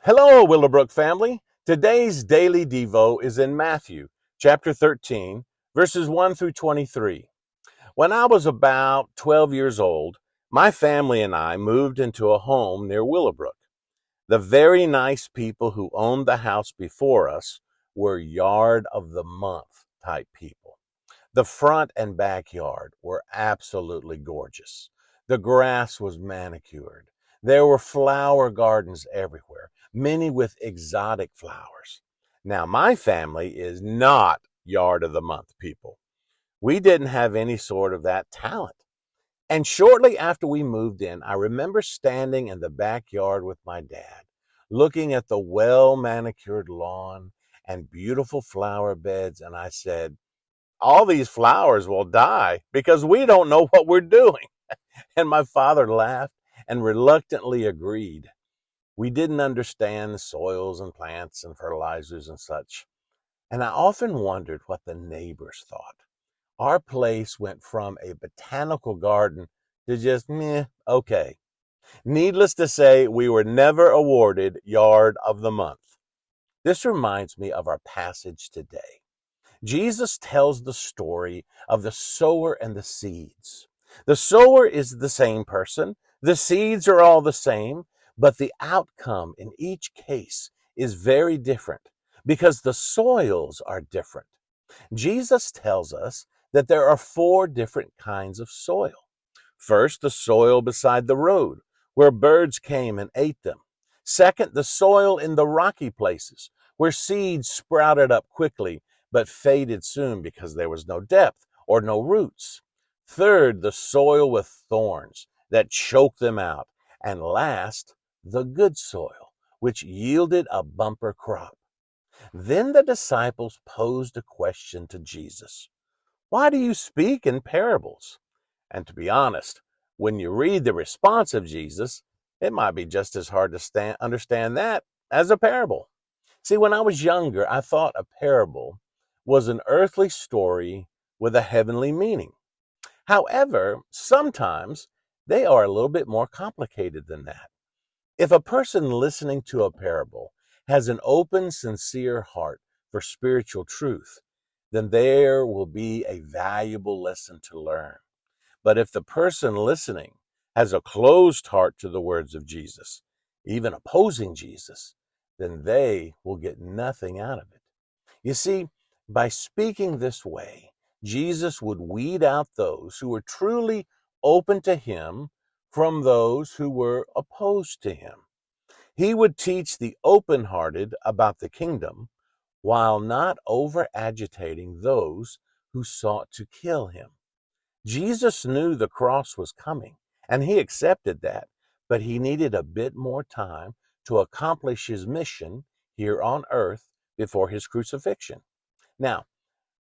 Hello, Willowbrook family. Today's daily Devo is in Matthew chapter 13, verses 1 through 23. When I was about 12 years old, my family and I moved into a home near Willowbrook. The very nice people who owned the house before us were yard of the month type people. The front and backyard were absolutely gorgeous. The grass was manicured. There were flower gardens everywhere, many with exotic flowers. Now, my family is not yard of the month people. We didn't have any sort of that talent. And shortly after we moved in, I remember standing in the backyard with my dad, looking at the well manicured lawn and beautiful flower beds, and I said, all these flowers will die because we don't know what we're doing. And my father laughed and reluctantly agreed. We didn't understand soils and plants and fertilizers and such. And I often wondered what the neighbors thought. Our place went from a botanical garden to just meh, okay. Needless to say, we were never awarded Yard of the Month. This reminds me of our passage today. Jesus tells the story of the sower and the seeds. The sower is the same person, the seeds are all the same, but the outcome in each case is very different because the soils are different. Jesus tells us that there are four different kinds of soil. First, the soil beside the road, where birds came and ate them. Second, the soil in the rocky places, where seeds sprouted up quickly but faded soon because there was no depth or no roots. Third, the soil with thorns that choked them out. And last, the good soil, which yielded a bumper crop. Then the disciples posed a question to Jesus. Why do you speak in parables? And to be honest, when you read the response of Jesus, it might be just as hard to understand that as a parable. See, when I was younger, I thought a parable was an earthly story with a heavenly meaning. However, sometimes they are a little bit more complicated than that. If a person listening to a parable has an open, sincere heart for spiritual truth, then there will be a valuable lesson to learn. But if the person listening has a closed heart to the words of Jesus, even opposing Jesus, then they will get nothing out of it. You see, by speaking this way, Jesus would weed out those who were truly open to him from those who were opposed to him. He would teach the open-hearted about the kingdom while not over-agitating those who sought to kill him. Jesus knew the cross was coming, and he accepted that, but he needed a bit more time to accomplish his mission here on earth before his crucifixion. Now,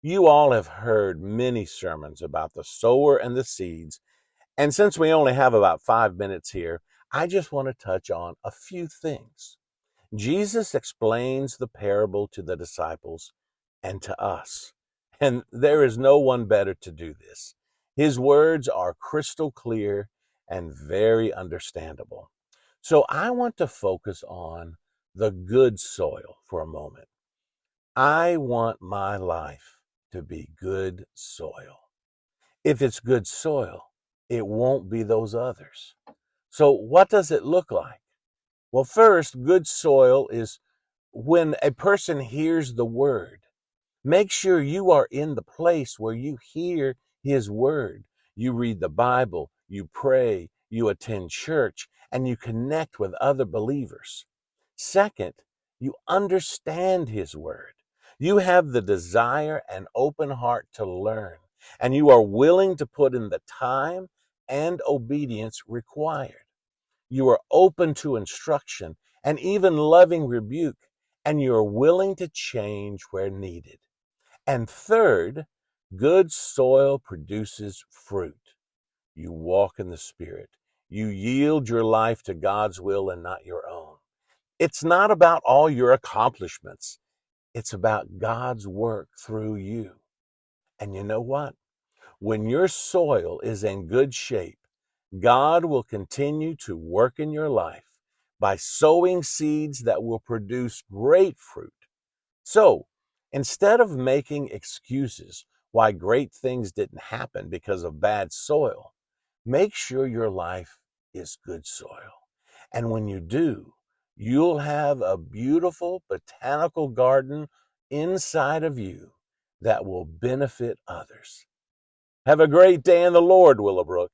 you all have heard many sermons about the sower and the seeds, and since we only have about 5 minutes here, I just want to touch on a few things. Jesus explains the parable to the disciples and to us, and there is no one better to do this. His words are crystal clear and very understandable. So I want to focus on the good soil for a moment. I want my life to be good soil. If it's good soil, it won't be those others. So what does it look like? Well, first, good soil is when a person hears the word. Make sure you are in the place where you hear his word. You read the Bible, you pray, you attend church, and you connect with other believers. Second, you understand his word. You have the desire and open heart to learn, and you are willing to put in the time and obedience required. You are open to instruction and even loving rebuke, and you are willing to change where needed. And third, good soil produces fruit. You walk in the Spirit. You yield your life to God's will and not your own. It's not about all your accomplishments. It's about God's work through you. And you know what? When your soil is in good shape, God will continue to work in your life by sowing seeds that will produce great fruit. So, instead of making excuses why great things didn't happen because of bad soil, make sure your life is good soil. And when you do, you'll have a beautiful botanical garden inside of you that will benefit others. Have a great day in the Lord, Willowbrook.